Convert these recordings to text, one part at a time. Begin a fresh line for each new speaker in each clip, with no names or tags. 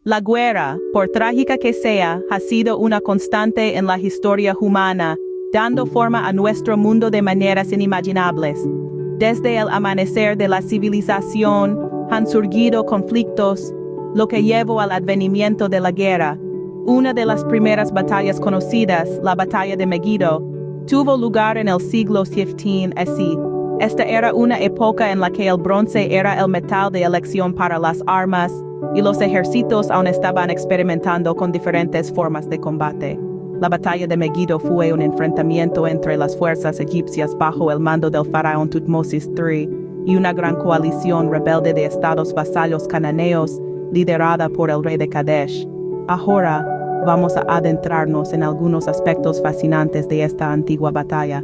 La guerra, por trágica que sea, ha sido una constante en la historia humana, dando forma a nuestro mundo de maneras inimaginables. Desde el amanecer de la civilización, han surgido conflictos, lo que llevó al advenimiento de la guerra. Una de las primeras batallas conocidas, la batalla de Megiddo, tuvo lugar en el siglo XV así. Esta era una época en la que el bronce era el metal de elección para las armas, y los ejércitos aún estaban experimentando con diferentes formas de combate. La batalla de Megiddo fue un enfrentamiento entre las fuerzas egipcias bajo el mando del faraón Tutmosis III y una gran coalición rebelde de estados vasallos cananeos liderada por el rey de Kadesh. Ahora, vamos a adentrarnos en algunos aspectos fascinantes de esta antigua batalla.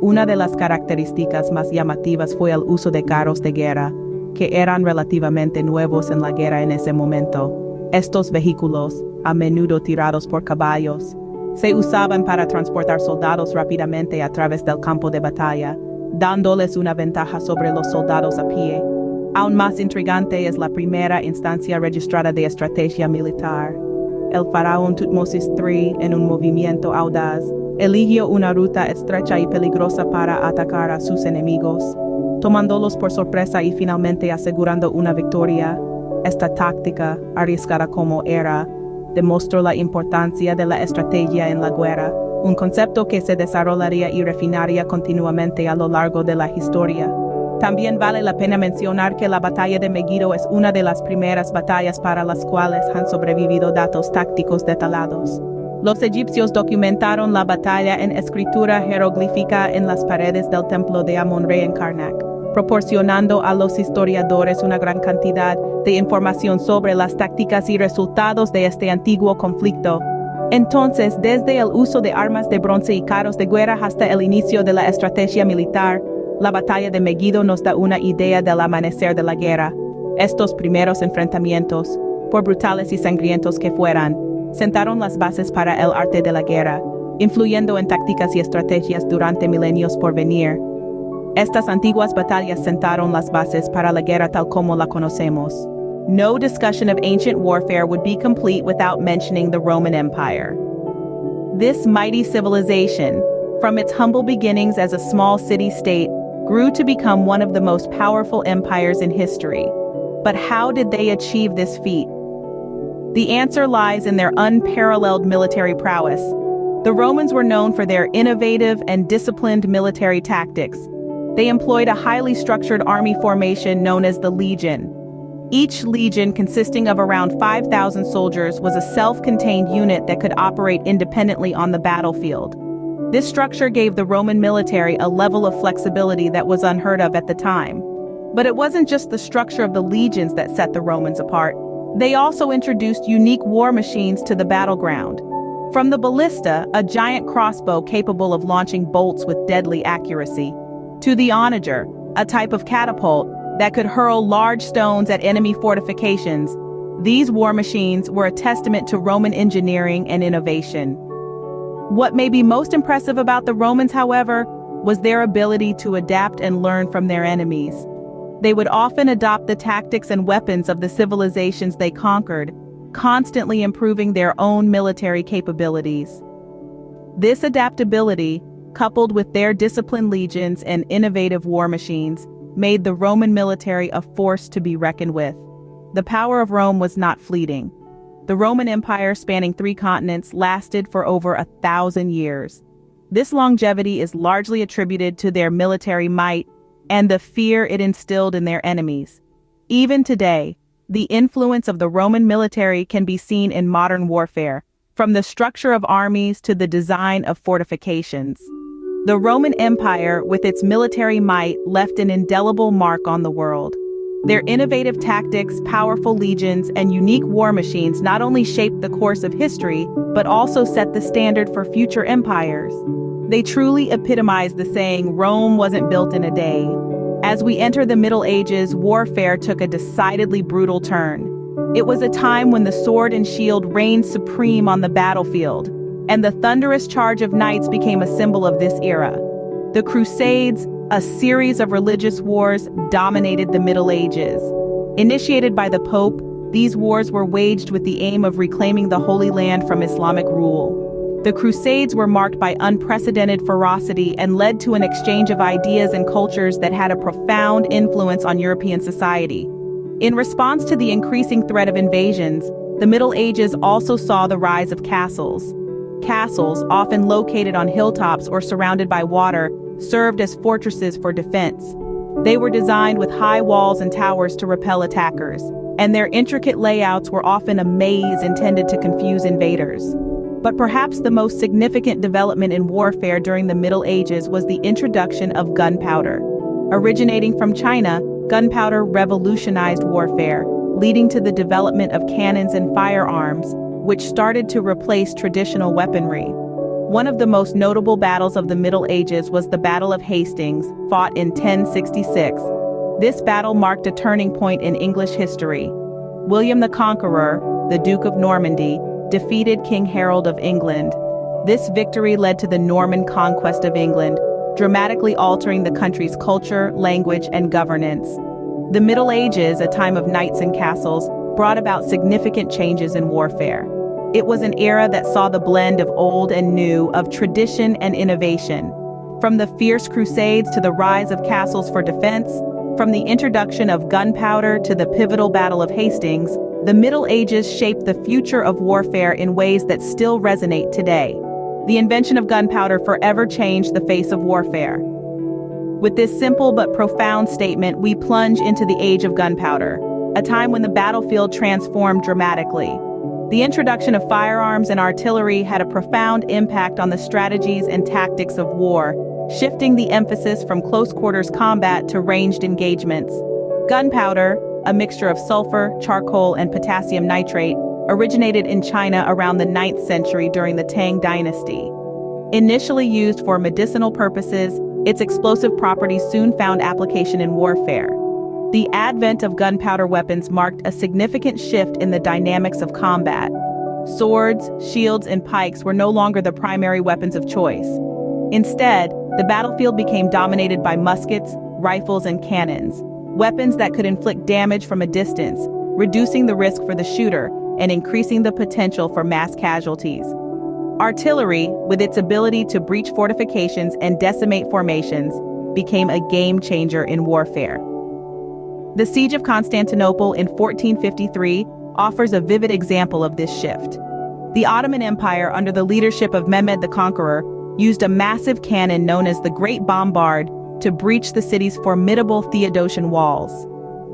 Una de las características más llamativas fue el uso de carros de guerra, que eran relativamente nuevos en la guerra en ese momento. Estos vehículos, a menudo tirados por caballos, se usaban para transportar soldados rápidamente a través del campo de batalla, dándoles una ventaja sobre los soldados a pie. Aún más intrigante es la primera instancia registrada de estrategia militar. El faraón Tutmosis III, en un movimiento audaz, eligió una ruta estrecha y peligrosa para atacar a sus enemigos, tomándolos por sorpresa y finalmente asegurando una victoria. Esta táctica, arriesgada como era, demostró la importancia de la estrategia en la guerra, un concepto que se desarrollaría y refinaría continuamente a lo largo de la historia. También vale la pena mencionar que la batalla de Megiddo es una de las primeras batallas para las cuales han sobrevivido datos tácticos detallados. Los egipcios documentaron la batalla en escritura jeroglífica en las paredes del templo de Amon-Re en Karnak, proporcionando a los historiadores una gran cantidad de información sobre las tácticas y resultados de este antiguo conflicto. Entonces, desde el uso de armas de bronce y carros de guerra hasta el inicio de la estrategia militar, la batalla de Megiddo nos da una idea del amanecer de la guerra. Estos primeros enfrentamientos, por brutales y sangrientos que fueran, sentaron las bases para el arte de la guerra, influyendo en tácticas y estrategias durante milenios por venir. Estas antiguas batallas sentaron las bases para la guerra tal como la conocemos. No discussion of ancient warfare would be complete without mentioning the Roman Empire. This mighty civilization, from its humble beginnings as a small city-state, grew to become one of the most powerful empires in history. But how did they achieve this feat? The answer lies in their unparalleled military prowess. The Romans were known for their innovative and disciplined military tactics. They employed a highly structured army formation known as the legion. Each legion, consisting of around 5,000 soldiers, was a self-contained unit that could operate independently on the battlefield. This structure gave the Roman military a level of flexibility that was unheard of at the time. But it wasn't just the structure of the legions that set the Romans apart. They also introduced unique war machines to the battleground. From the ballista, a giant crossbow capable of launching bolts with deadly accuracy, to the onager, a type of catapult that could hurl large stones at enemy fortifications, these war machines were a testament to Roman engineering and innovation. What may be most impressive about the Romans, however, was their ability to adapt and learn from their enemies. They would often adopt the tactics and weapons of the civilizations they conquered, constantly improving their own military capabilities. This adaptability, coupled with their disciplined legions and innovative war machines, made the Roman military a force to be reckoned with. The power of Rome was not fleeting. The Roman Empire, spanning 3 continents, lasted for over 1,000 years. This longevity is largely attributed to their military might and the fear it instilled in their enemies. Even today, the influence of the Roman military can be seen in modern warfare, from the structure of armies to the design of fortifications. The Roman Empire, with its military might, left an indelible mark on the world. Their innovative tactics, powerful legions, and unique war machines not only shaped the course of history, but also set the standard for future empires. They truly epitomize the saying, "Rome wasn't built in a day." As we enter the Middle Ages, warfare took a decidedly brutal turn. It was a time when the sword and shield reigned supreme on the battlefield, and the thunderous charge of knights became a symbol of this era. The Crusades, a series of religious wars, dominated the Middle Ages. Initiated by the Pope, These wars were waged with the aim of reclaiming the Holy Land from Islamic rule. The Crusades were marked by unprecedented ferocity and led to an exchange of ideas and cultures that had a profound influence on European society. In response to the increasing threat of invasions, the Middle Ages also saw the rise of castles. Castles, often located on hilltops or surrounded by water, served as fortresses for defense. They were designed with high walls and towers to repel attackers, and their intricate layouts were often a maze intended to confuse invaders. But perhaps the most significant development in warfare during the Middle Ages was the introduction of gunpowder. Originating from China, gunpowder revolutionized warfare, leading to the development of cannons and firearms, which started to replace traditional weaponry. One of the most notable battles of the Middle Ages was the Battle of Hastings, fought in 1066. This battle marked a turning point in English history. William the Conqueror, the Duke of Normandy, defeated King Harold of England. This victory led to the Norman conquest of England, dramatically altering the country's culture, language, and governance. The Middle Ages, a time of knights and castles, brought about significant changes in warfare. It was an era that saw the blend of old and new, of tradition and innovation. From the fierce crusades to the rise of castles for defense, from the introduction of gunpowder to the pivotal Battle of Hastings, the Middle Ages shaped the future of warfare in ways that still resonate today. The invention of gunpowder forever changed the face of warfare. With this simple but profound statement, we plunge into the age of gunpowder, a time when the battlefield transformed dramatically. The introduction of firearms and artillery had a profound impact on the strategies and tactics of war, shifting the emphasis from close-quarters combat to ranged engagements. Gunpowder, a mixture of sulfur, charcoal, and potassium nitrate, originated in China around the 9th century during the Tang Dynasty. Initially used for medicinal purposes, its explosive properties soon found application in warfare. The advent of gunpowder weapons marked a significant shift in the dynamics of combat. Swords, shields, and pikes were no longer the primary weapons of choice. Instead, the battlefield became dominated by muskets, rifles, and cannons, weapons that could inflict damage from a distance, reducing the risk for the shooter and increasing the potential for mass casualties. Artillery, with its ability to breach fortifications and decimate formations, became a game-changer in warfare. The Siege of Constantinople in 1453 offers a vivid example of this shift. The Ottoman Empire, under the leadership of Mehmed the Conqueror, used a massive cannon known as the Great Bombard to breach the city's formidable Theodosian walls.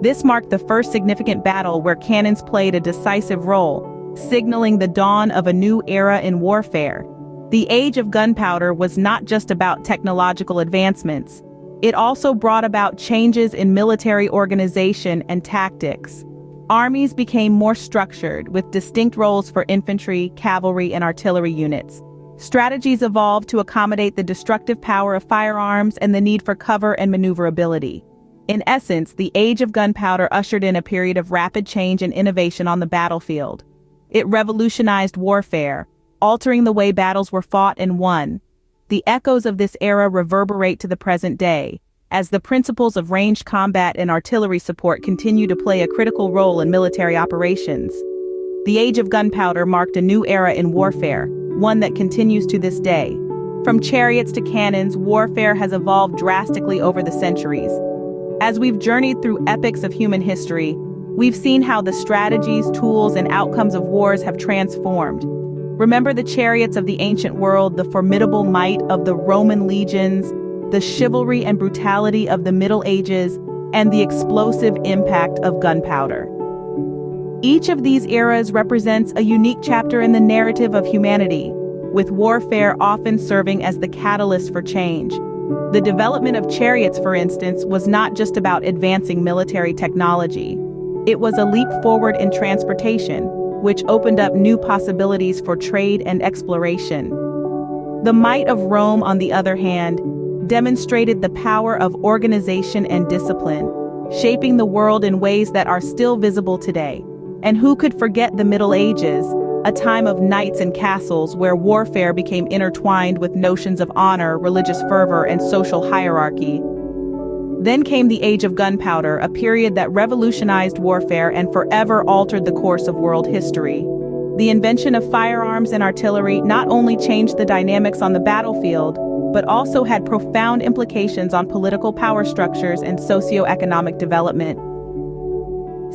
This marked the first significant battle where cannons played a decisive role, signaling the dawn of a new era in warfare. The age of gunpowder was not just about technological advancements. It also brought about changes in military organization and tactics. Armies became more structured, with distinct roles for infantry, cavalry, and artillery units. Strategies evolved to accommodate the destructive power of firearms and the need for cover and maneuverability. In essence, the age of gunpowder ushered in a period of rapid change and innovation on the battlefield. It revolutionized warfare, altering the way battles were fought and won. The echoes of this era reverberate to the present day, as the principles of ranged combat and artillery support continue to play a critical role in military operations. The age of gunpowder marked a new era in warfare, one that continues to this day. From chariots to cannons, warfare has evolved drastically over the centuries. As we've journeyed through epics of human history, we've seen how the strategies, tools, and outcomes of wars have transformed. Remember the chariots of the ancient world, the formidable might of the Roman legions, the chivalry and brutality of the Middle Ages, and the explosive impact of gunpowder. Each of these eras represents a unique chapter in the narrative of humanity, with warfare often serving as the catalyst for change. The development of chariots, for instance, was not just about advancing military technology. It was a leap forward in transportation, which opened up new possibilities for trade and exploration. The might of Rome, on the other hand, demonstrated the power of organization and discipline, shaping the world in ways that are still visible today. And who could forget the Middle Ages, a time of knights and castles where warfare became intertwined with notions of honor, religious fervor, and social hierarchy. Then came the age of gunpowder, a period that revolutionized warfare and forever altered the course of world history. The invention of firearms and artillery not only changed the dynamics on the battlefield, but also had profound implications on political power structures and socio-economic development.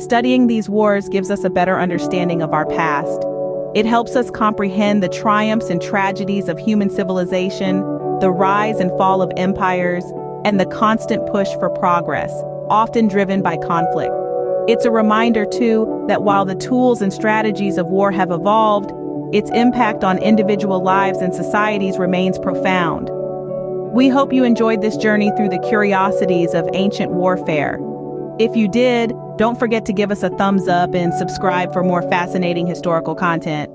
Studying these wars gives us a better understanding of our past. It helps us comprehend the triumphs and tragedies of human civilization, the rise and fall of empires, and the constant push for progress, often driven by conflict. It's a reminder, too, that while the tools and strategies of war have evolved, its impact on individual lives and societies remains profound. We hope you enjoyed this journey through the curiosities of ancient warfare. If you did, don't forget to give us a thumbs up and subscribe for more fascinating historical content.